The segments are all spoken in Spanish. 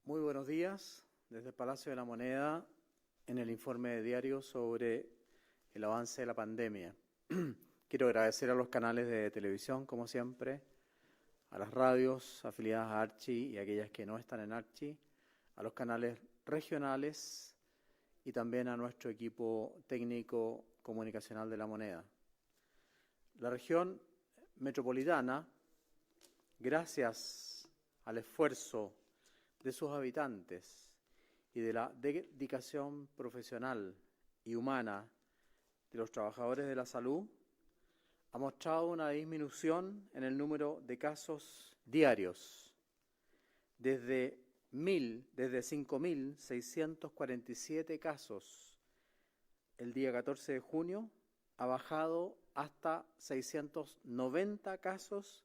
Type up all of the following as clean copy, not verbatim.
Muy buenos días desde el Palacio de la Moneda en el informe diario sobre el avance de la pandemia. Quiero agradecer a los canales de televisión, como siempre, a las radios afiliadas a Archi y aquellas que no están en Archi, a los canales regionales y también a nuestro equipo técnico comunicacional de la Moneda. La región metropolitana, gracias al esfuerzo de sus habitantes y de la dedicación profesional y humana de los trabajadores de la salud, ha mostrado una disminución en el número de casos diarios. Desde 5.647 casos el día 14 de junio, ha bajado hasta 690 casos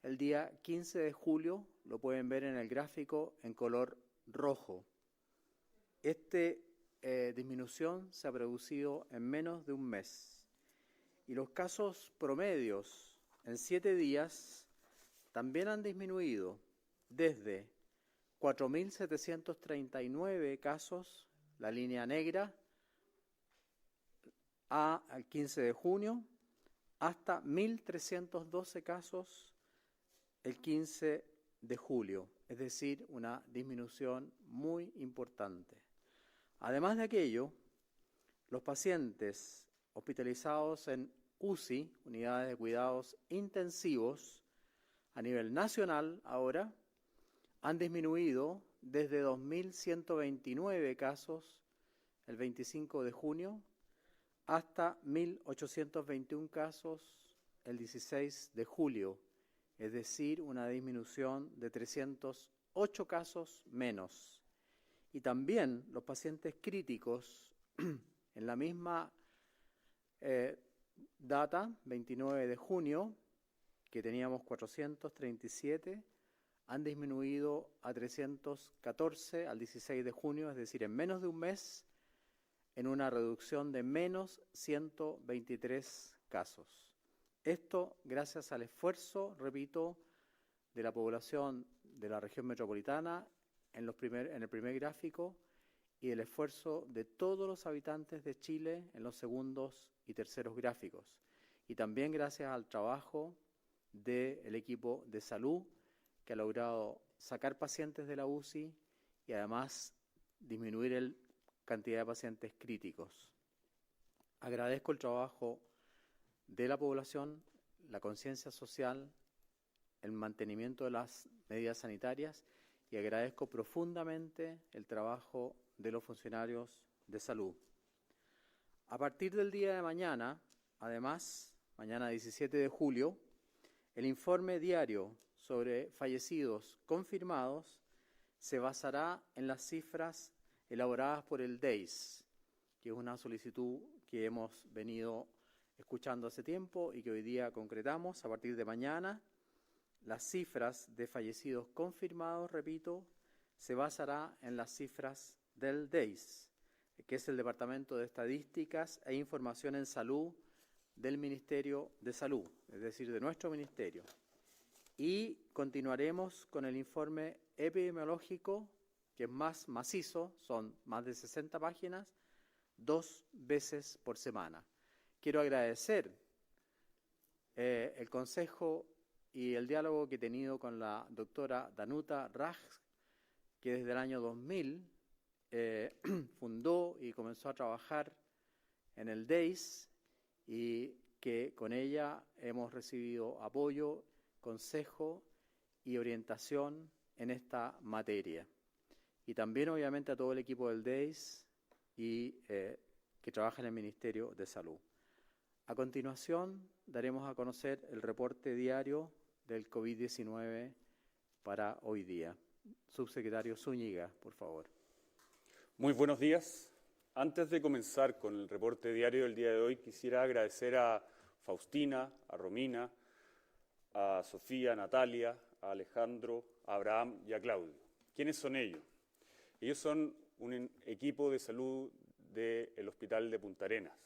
el día 15 de julio, lo pueden ver en el gráfico en color rojo. Esta disminución se ha producido en menos de un mes. Y los casos promedios en 7 días también han disminuido desde 4.739 casos, la línea negra, al 15 de junio, hasta 1.312 casos el 15 de julio, es decir, una disminución muy importante. Además de aquello, los pacientes hospitalizados en UCI, unidades de cuidados intensivos, a nivel nacional ahora, han disminuido desde 2.129 casos el 25 de junio hasta 1.821 casos el 16 de julio, es decir, una disminución de 308 casos menos. Y también los pacientes críticos, en la misma data, 29 de junio, que teníamos 437, han disminuido a 314 al 16 de junio, es decir, en menos de un mes, en una reducción de menos 123 casos. Esto gracias al esfuerzo, repito, de la población de la región metropolitana en el primer gráfico y el esfuerzo de todos los habitantes de Chile en los segundos y terceros gráficos. Y también gracias al trabajo del equipo de salud que ha logrado sacar pacientes de la UCI y además disminuir la cantidad de pacientes críticos. Agradezco el trabajo de la población, la conciencia social, el mantenimiento de las medidas sanitarias y agradezco profundamente el trabajo de los funcionarios de salud. A partir del día de mañana, además, mañana 17 de julio, el informe diario sobre fallecidos confirmados se basará en las cifras elaboradas por el DEIS, que es una solicitud que hemos venido escuchando hace tiempo y que hoy día concretamos. A partir de mañana, las cifras de fallecidos confirmados, repito, se basará en las cifras del DEIS, que es el Departamento de Estadísticas e Información en Salud del Ministerio de Salud, es decir, de nuestro ministerio. Y continuaremos con el informe epidemiológico, que es más macizo, son más de 60 páginas, 2 veces por semana. Quiero agradecer el consejo y el diálogo que he tenido con la doctora Danuta Raj, que desde el año 2000 fundó y comenzó a trabajar en el DEIS y que con ella hemos recibido apoyo, consejo y orientación en esta materia. Y también, obviamente, a todo el equipo del DEIS y que trabaja en el Ministerio de Salud. A continuación, daremos a conocer el reporte diario del COVID-19 para hoy día. Subsecretario Zúñiga, por favor. Muy buenos días. Antes de comenzar con el reporte diario del día de hoy, quisiera agradecer a Faustina, a Romina, a Sofía, a Natalia, a Alejandro, a Abraham y a Claudio. ¿Quiénes son ellos? Ellos son un equipo de salud del Hospital de Punta Arenas,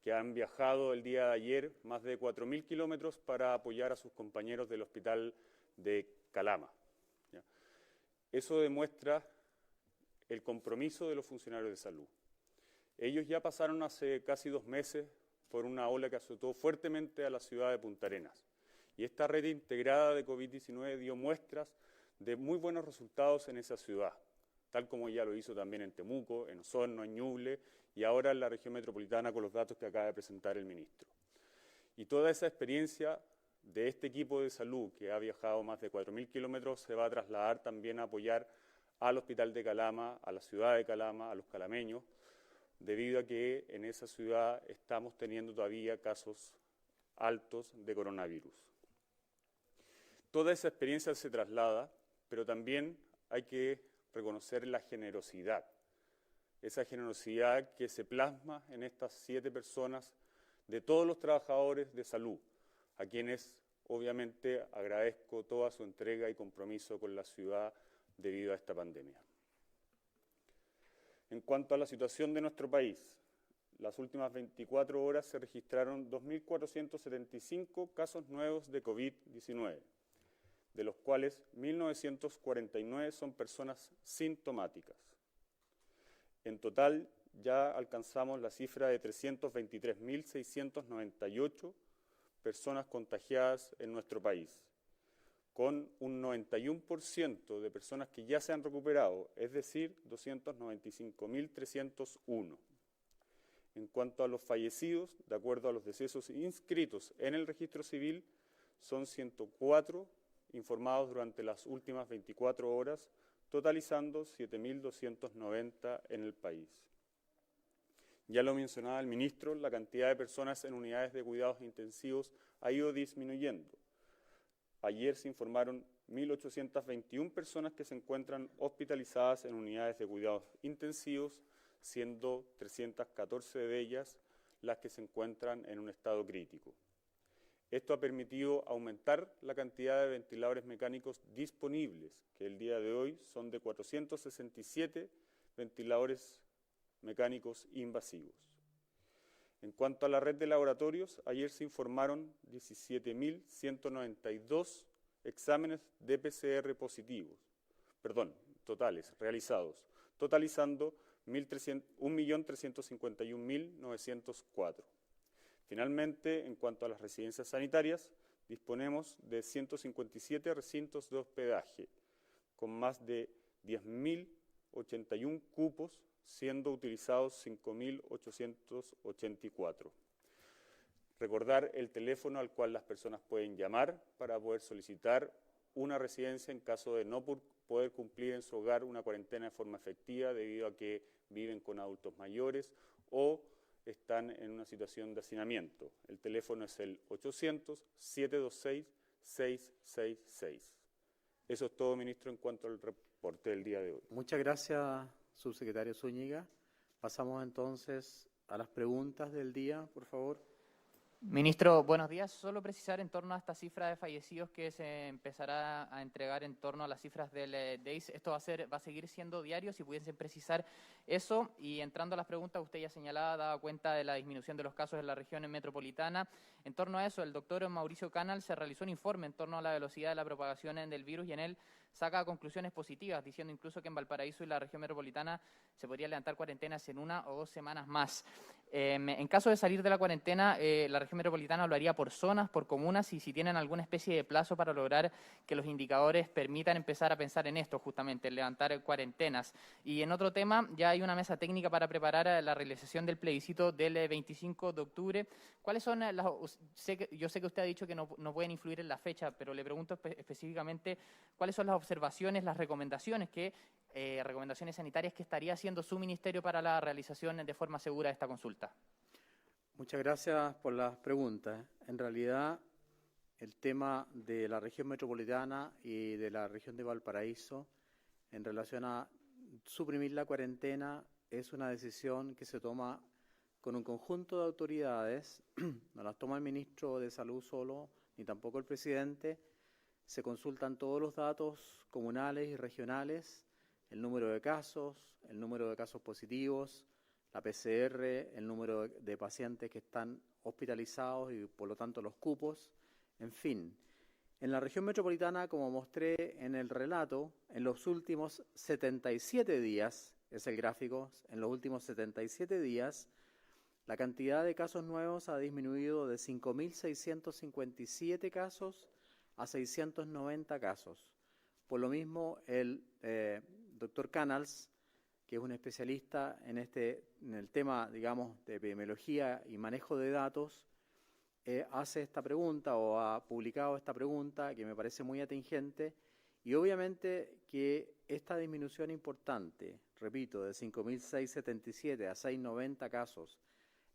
que han viajado el día de ayer más de 4.000 kilómetros para apoyar a sus compañeros del Hospital de Calama. Eso demuestra el compromiso de los funcionarios de salud. Ellos ya pasaron hace casi 2 meses por una ola que azotó fuertemente a la ciudad de Punta Arenas. Y esta red integrada de COVID-19 dio muestras de muy buenos resultados en esa ciudad, tal como ya lo hizo también en Temuco, en Osorno, en Ñuble y ahora en la región metropolitana con los datos que acaba de presentar el ministro. Y toda esa experiencia de este equipo de salud que ha viajado más de 4.000 kilómetros se va a trasladar también a apoyar al hospital de Calama, a la ciudad de Calama, a los calameños, debido a que en esa ciudad estamos teniendo todavía casos altos de coronavirus. Toda esa experiencia se traslada, pero también hay que reconocer la generosidad, esa generosidad que se plasma en estas 7 personas de todos los trabajadores de salud, a quienes obviamente agradezco toda su entrega y compromiso con la ciudad debido a esta pandemia. En cuanto a la situación de nuestro país, las últimas 24 horas se registraron 2.475 casos nuevos de COVID-19, de los cuales 1.949 son personas sintomáticas. En total ya alcanzamos la cifra de 323.698 personas contagiadas en nuestro país, con un 91% de personas que ya se han recuperado, es decir, 295.301. En cuanto a los fallecidos, de acuerdo a los decesos inscritos en el registro civil, son 104 informados durante las últimas 24 horas, totalizando 7.290 en el país. Ya lo mencionaba el ministro, la cantidad de personas en unidades de cuidados intensivos ha ido disminuyendo. Ayer se informaron 1.821 personas que se encuentran hospitalizadas en unidades de cuidados intensivos, siendo 314 de ellas las que se encuentran en un estado crítico. Esto ha permitido aumentar la cantidad de ventiladores mecánicos disponibles, que el día de hoy son de 467 ventiladores mecánicos invasivos. En cuanto a la red de laboratorios, ayer se informaron 17.192 exámenes de PCR totales, realizados, totalizando 1.351.904. Finalmente, en cuanto a las residencias sanitarias, disponemos de 157 recintos de hospedaje, con más de 10.081 cupos, siendo utilizados 5.884. Recordar el teléfono al cual las personas pueden llamar para poder solicitar una residencia en caso de no poder cumplir en su hogar una cuarentena de forma efectiva debido a que viven con adultos mayores o están en una situación de hacinamiento. El teléfono es el 800-726-666. Eso es todo, ministro, en cuanto al reporte del día de hoy. Muchas gracias, subsecretario Zúñiga. Pasamos entonces a las preguntas del día, por favor. Ministro, buenos días. Solo precisar en torno a esta cifra de fallecidos que se empezará a entregar en torno a las cifras del DEIS. ¿Esto va a seguir siendo diario? Si pudiesen precisar eso. Y entrando a las preguntas, usted ya señalaba, daba cuenta de la disminución de los casos en la región metropolitana. En torno a eso, el doctor Mauricio Canal se realizó un informe en torno a la velocidad de la propagación del virus y en él saca conclusiones positivas, diciendo incluso que en Valparaíso y la región metropolitana se podría levantar cuarentenas en 1 o 2 semanas más. En caso de salir de la cuarentena, la región metropolitana lo haría por zonas, por comunas, y si tienen alguna especie de plazo para lograr que los indicadores permitan empezar a pensar en esto, justamente, en levantar cuarentenas. Y en otro tema, ya hay una mesa técnica para preparar la realización del plebiscito del 25 de octubre. ¿Cuáles son las...? Yo sé que usted ha dicho que no pueden influir en la fecha, pero le pregunto específicamente cuáles son las observaciones, las recomendaciones recomendaciones sanitarias que estaría haciendo su ministerio para la realización de forma segura de esta consulta. Muchas gracias por las preguntas. En realidad, el tema de la región metropolitana y de la región de Valparaíso en relación a suprimir la cuarentena es una decisión que se toma con un conjunto de autoridades, no las toma el ministro de Salud solo, ni tampoco el presidente. Se consultan todos los datos comunales y regionales, el número de casos positivos, la PCR, el número de pacientes que están hospitalizados y por lo tanto los cupos, en fin. En la región metropolitana, como mostré en el relato, en los últimos 77 días, es el gráfico, en los últimos 77 días, la cantidad de casos nuevos ha disminuido de 5.657 casos a 690 casos. Por lo mismo, el doctor Canals, que es un especialista en el tema, digamos, de epidemiología y manejo de datos, hace esta pregunta o ha publicado esta pregunta que me parece muy atingente, y obviamente que esta disminución importante, repito, de 5.677 a 690 casos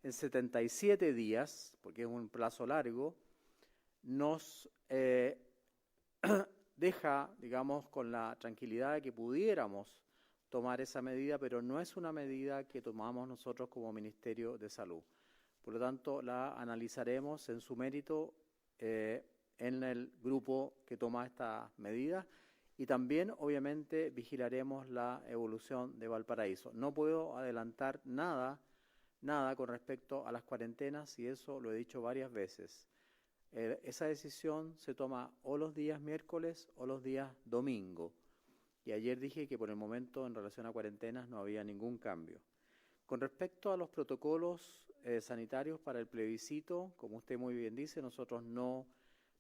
en 77 días, porque es un plazo largo, nos deja, digamos, con la tranquilidad de que pudiéramos tomar esa medida, pero no es una medida que tomamos nosotros como Ministerio de Salud. Por lo tanto, la analizaremos en su mérito en el grupo que toma estas medidas y también, obviamente, vigilaremos la evolución de Valparaíso. No puedo adelantar nada con respecto a las cuarentenas y eso lo he dicho varias veces. Esa decisión se toma o los días miércoles o los días domingo. Y ayer dije que por el momento en relación a cuarentenas no había ningún cambio. Con respecto a los protocolos sanitarios para el plebiscito, como usted muy bien dice, nosotros no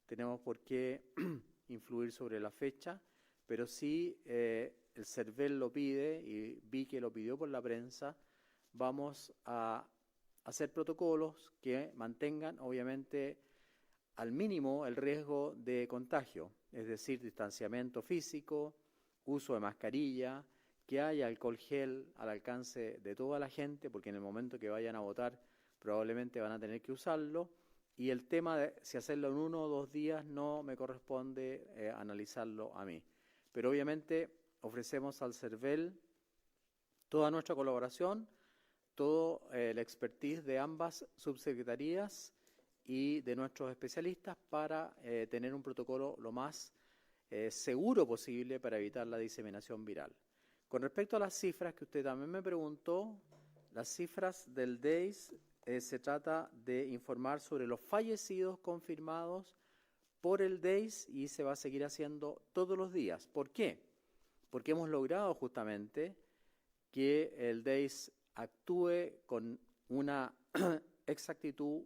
tenemos por qué influir sobre la fecha, pero sí el CERVEL lo pide y vi que lo pidió por la prensa. Vamos a hacer protocolos que mantengan, obviamente, al mínimo el riesgo de contagio, es decir, distanciamiento físico, uso de mascarilla, que haya alcohol gel al alcance de toda la gente, porque en el momento que vayan a votar probablemente van a tener que usarlo, y el tema de si hacerlo en 1 o 2 días no me corresponde analizarlo a mí. Pero obviamente ofrecemos al CERVEL toda nuestra colaboración, todo el expertise de ambas subsecretarías y de nuestros especialistas para tener un protocolo lo más seguro posible para evitar la diseminación viral. Con respecto a las cifras que usted también me preguntó, las cifras del DEIS se trata de informar sobre los fallecidos confirmados por el DEIS y se va a seguir haciendo todos los días. ¿Por qué? Porque hemos logrado justamente que el DEIS actúe con una exactitud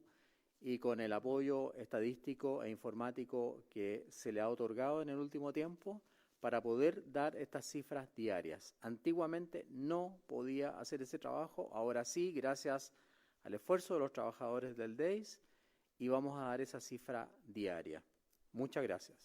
y con el apoyo estadístico e informático que se le ha otorgado en el último tiempo para poder dar estas cifras diarias. Antiguamente no podía hacer ese trabajo, ahora sí, gracias al esfuerzo de los trabajadores del DEIS, y vamos a dar esa cifra diaria. Muchas gracias.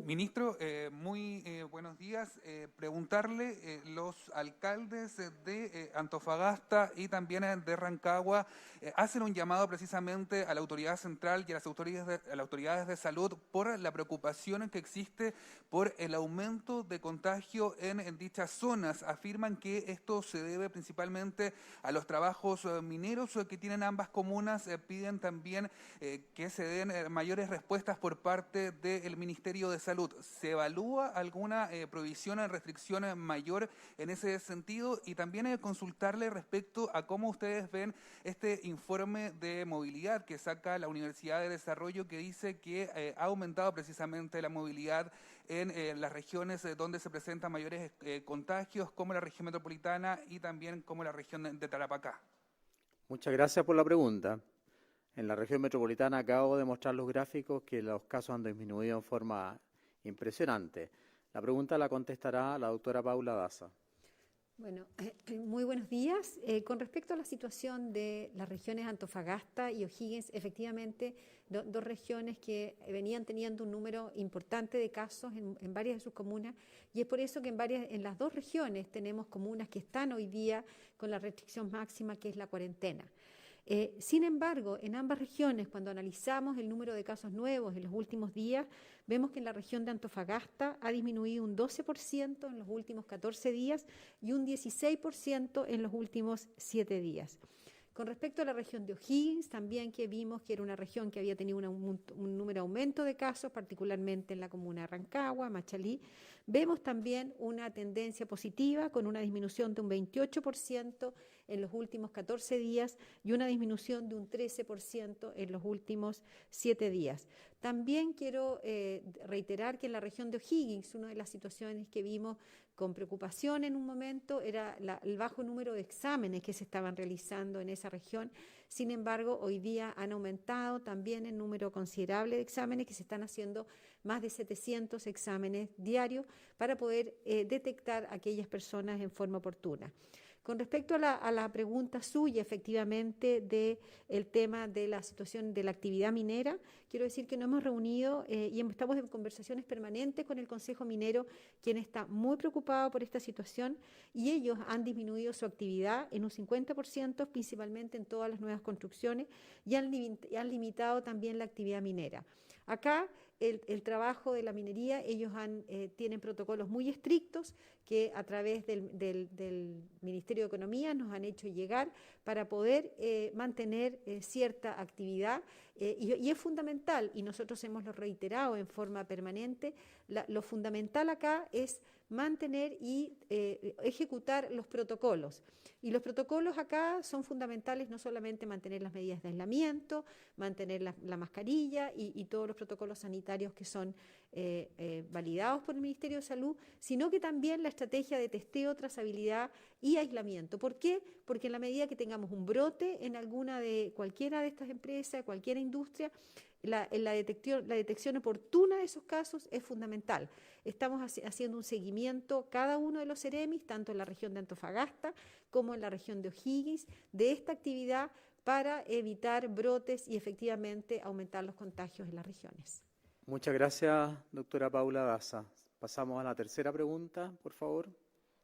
Ministro, muy buenos días. Preguntarle, los alcaldes de Antofagasta y también de Rancagua hacen un llamado precisamente a la autoridad central y a las autoridades de salud por la preocupación que existe por el aumento de contagio en dichas zonas. Afirman que esto se debe principalmente a los trabajos mineros que tienen ambas comunas. Piden también que se den mayores respuestas por parte del Ministerio de Salud. ¿Se evalúa alguna prohibición o restricción mayor en ese sentido? Y también consultarle respecto a cómo ustedes ven este informe de movilidad que saca la Universidad de Desarrollo, que dice que ha aumentado precisamente la movilidad en las regiones donde se presentan mayores contagios, como la región metropolitana y también como la región de Tarapacá. Muchas gracias por la pregunta. En la región metropolitana acabo de mostrar los gráficos que los casos han disminuido en forma impresionante. La pregunta la contestará la doctora Paula Daza. Bueno, muy buenos días. Con respecto a la situación de las regiones Antofagasta y O'Higgins, efectivamente, dos regiones que venían teniendo un número importante de casos en varias de sus comunas, y es por eso que en las dos regiones tenemos comunas que están hoy día con la restricción máxima, que es la cuarentena. Sin embargo, en ambas regiones, cuando analizamos el número de casos nuevos en los últimos días, vemos que en la región de Antofagasta ha disminuido un 12% en los últimos 14 días y un 16% en los últimos 7 días. Con respecto a la región de O'Higgins, también que vimos que era una región que había tenido un número de aumento de casos, particularmente en la comuna de Rancagua, Machalí, vemos también una tendencia positiva con una disminución de un 28% en los últimos 14 días y una disminución de un 13% en los últimos 7 días. También quiero reiterar que en la región de O'Higgins, una de las situaciones que vimos con preocupación en un momento era el bajo número de exámenes que se estaban realizando en esa región. Sin embargo, hoy día han aumentado también el número considerable de exámenes, que se están haciendo más de 700 exámenes diarios para poder detectar a aquellas personas en forma oportuna. Con respecto a la pregunta suya, efectivamente, del tema de la situación de la actividad minera, quiero decir que nos hemos reunido y estamos en conversaciones permanentes con el Consejo Minero, quien está muy preocupado por esta situación, y ellos han disminuido su actividad en un 50%, principalmente en todas las nuevas construcciones, y han limitado también la actividad minera. Acá el trabajo de la minería, ellos tienen protocolos muy estrictos que a través del Ministerio de Economía nos han hecho llegar para poder mantener cierta actividad y es fundamental, y nosotros hemos lo reiterado en forma permanente, lo fundamental acá es mantener y ejecutar los protocolos. Y los protocolos acá son fundamentales, no solamente mantener las medidas de aislamiento, mantener la mascarilla y todos los protocolos sanitarios que son validados por el Ministerio de Salud, sino que también la estrategia de testeo, trazabilidad y aislamiento. ¿Por qué? Porque en la medida que tengamos un brote en cualquiera de estas empresas, cualquier industria, la detección oportuna de esos casos es fundamental. Estamos haciendo un seguimiento, cada uno de los CEREMIs, tanto en la región de Antofagasta como en la región de O'Higgins, de esta actividad para evitar brotes y efectivamente aumentar los contagios en las regiones. Muchas gracias, doctora Paula Daza. Pasamos a la tercera pregunta, por favor.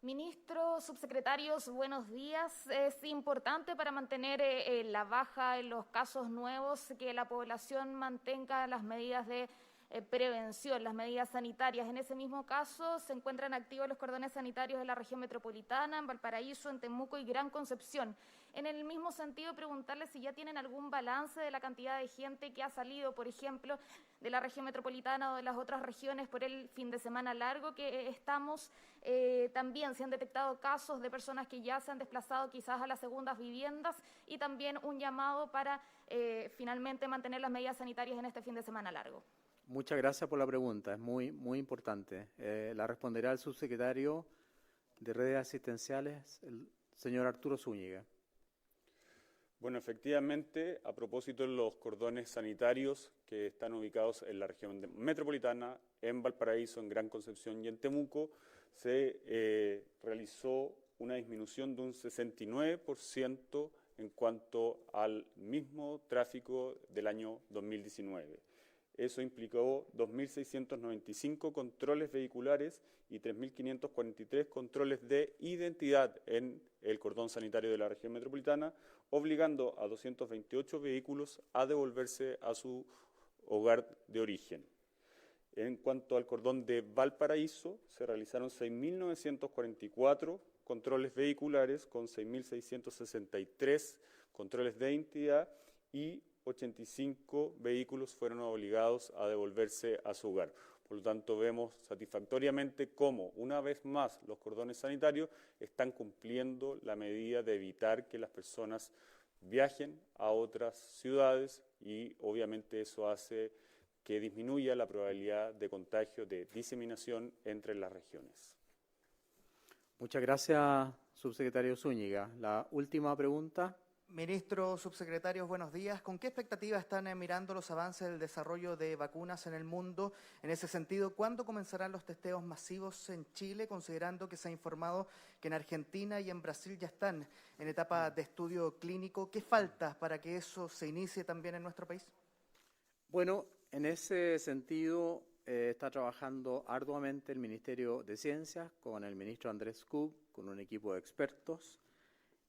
Ministro, subsecretarios, buenos días. Es importante para mantener la baja en los casos nuevos que la población mantenga las medidas de prevención, las medidas sanitarias. En ese mismo caso se encuentran activos los cordones sanitarios de la región metropolitana, en Valparaíso, en Temuco y Gran Concepción. En el mismo sentido, preguntarle si ya tienen algún balance de la cantidad de gente que ha salido, por ejemplo, de la región metropolitana o de las otras regiones por el fin de semana largo que estamos. También se han detectado casos de personas que ya se han desplazado quizás a las segundas viviendas y también un llamado para finalmente mantener las medidas sanitarias en este fin de semana largo. Muchas gracias por la pregunta, es muy importante. La responderá el subsecretario de Redes Asistenciales, el señor Arturo Zúñiga. Bueno, efectivamente, a propósito de los cordones sanitarios que están ubicados en la región metropolitana, en Valparaíso, en Gran Concepción y en Temuco, se realizó una disminución de un 69% en cuanto al mismo tráfico del año 2019. Eso implicó 2.695 controles vehiculares y 3.543 controles de identidad en el cordón sanitario de la región metropolitana, obligando a 228 vehículos a devolverse a su hogar de origen. En cuanto al cordón de Valparaíso, se realizaron 6.944 controles vehiculares con 6.663 controles de identidad y 85 vehículos fueron obligados a devolverse a su hogar. Por lo tanto, vemos satisfactoriamente cómo, una vez más, los cordones sanitarios están cumpliendo la medida de evitar que las personas viajen a otras ciudades y, obviamente, eso hace que disminuya la probabilidad de contagio, de diseminación entre las regiones. Muchas gracias, subsecretario Zúñiga. La última pregunta. Ministro, subsecretarios, buenos días. ¿Con qué expectativa están mirando los avances del desarrollo de vacunas en el mundo? En ese sentido, ¿cuándo comenzarán los testeos masivos en Chile, considerando que se ha informado que en Argentina y en Brasil ya están en etapa de estudio clínico? ¿Qué falta para que eso se inicie también en nuestro país? Bueno, en ese sentido está trabajando arduamente el Ministerio de Ciencias con el ministro Andrés Kub, con un equipo de expertos.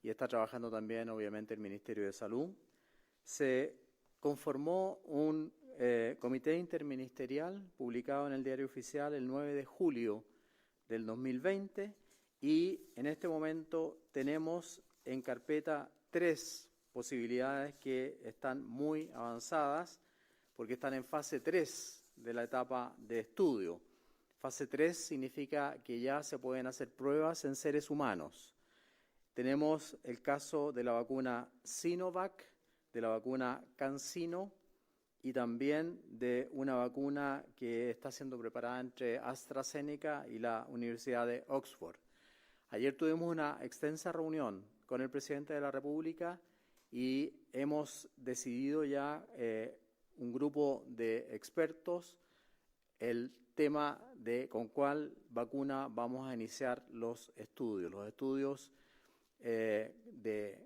Y está trabajando también, obviamente, el Ministerio de Salud. Se conformó un comité interministerial publicado en el Diario Oficial el 9 de julio del 2020 y en este momento tenemos en carpeta 3 posibilidades que están muy avanzadas porque están en fase 3 de la etapa de estudio. Fase 3 significa que ya se pueden hacer pruebas en seres humanos. tenemos el caso de la vacuna Sinovac, de la vacuna CanSino y también de una vacuna que está siendo preparada entre AstraZeneca y la Universidad de Oxford. Ayer tuvimos una extensa reunión con el presidente de la República y hemos decidido ya un grupo de expertos el tema de con cuál vacuna vamos a iniciar los estudios. Los estudios de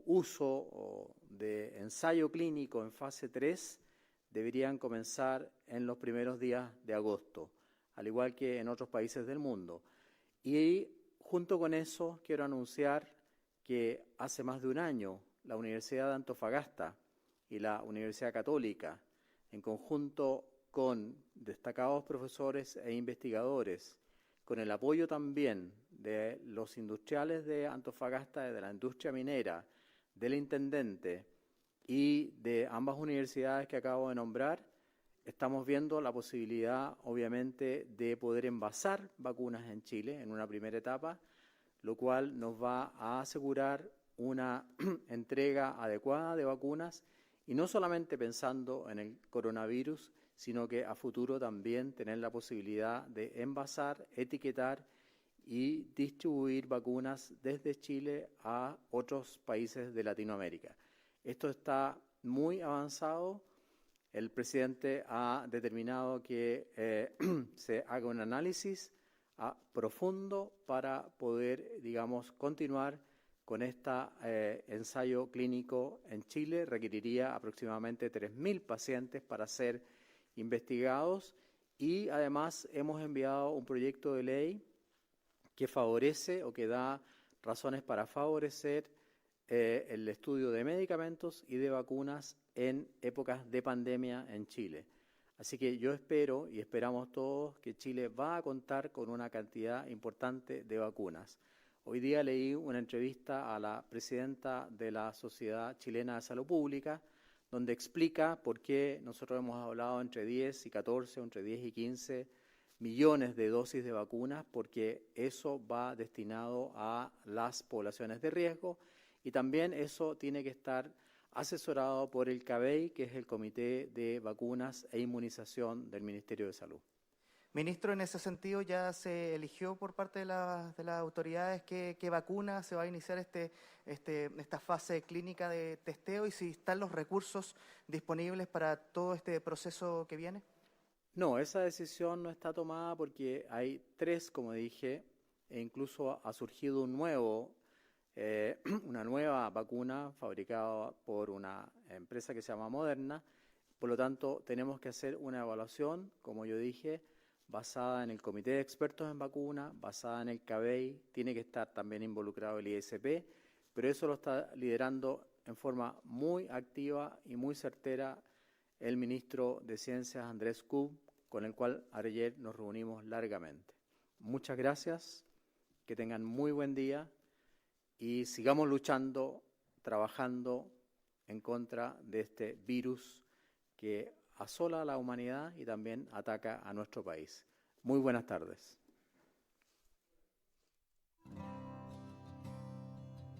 uso o de ensayo clínico en fase 3 deberían comenzar en los primeros días de agosto, al igual que en otros países del mundo. Y junto con eso quiero anunciar que hace más de un año la Universidad de Antofagasta y la Universidad Católica, en conjunto con destacados profesores e investigadores, con el apoyo también de los industriales de Antofagasta, de la industria minera, del intendente y de ambas universidades que acabo de nombrar, estamos viendo la posibilidad, obviamente, de poder envasar vacunas en Chile en una primera etapa, lo cual nos va a asegurar una entrega adecuada de vacunas y no solamente pensando en el coronavirus, sino que a futuro también tener la posibilidad de envasar, etiquetar y distribuir vacunas desde Chile a otros países de Latinoamérica. Esto está muy avanzado. El presidente ha determinado que se haga un análisis profundo para poder, digamos, continuar con este ensayo clínico en Chile. Requeriría aproximadamente 3.000 pacientes para ser investigados y además hemos enviado un proyecto de ley que favorece o que da razones para favorecer el estudio de medicamentos y de vacunas en épocas de pandemia en Chile. Así que yo espero y esperamos todos que Chile va a contar con una cantidad importante de vacunas. Hoy día leí una entrevista a la presidenta de la Sociedad Chilena de Salud Pública, donde explica por qué nosotros hemos hablado entre 10 y 14, entre 10 y 15 millones de dosis de vacunas, porque eso va destinado a las poblaciones de riesgo y también eso tiene que estar asesorado por el CABEI, que es el Comité de Vacunas e Inmunización del Ministerio de Salud. Ministro, en ese sentido ya se eligió por parte de las autoridades qué vacuna se va a iniciar esta fase clínica de testeo y si están los recursos disponibles para todo este proceso que viene. No, esa decisión no está tomada porque hay 3, como dije, e incluso ha surgido una nueva vacuna fabricada por una empresa que se llama Moderna. Por lo tanto, tenemos que hacer una evaluación, como yo dije, basada en el Comité de Expertos en Vacunas, basada en el CABEI, tiene que estar también involucrado el ISP, pero eso lo está liderando en forma muy activa y muy certera el ministro de Ciencias, Andrés Kub, con el cual ayer nos reunimos largamente. Muchas gracias, que tengan muy buen día y sigamos luchando, trabajando en contra de este virus que asola a la humanidad y también ataca a nuestro país. Muy buenas tardes.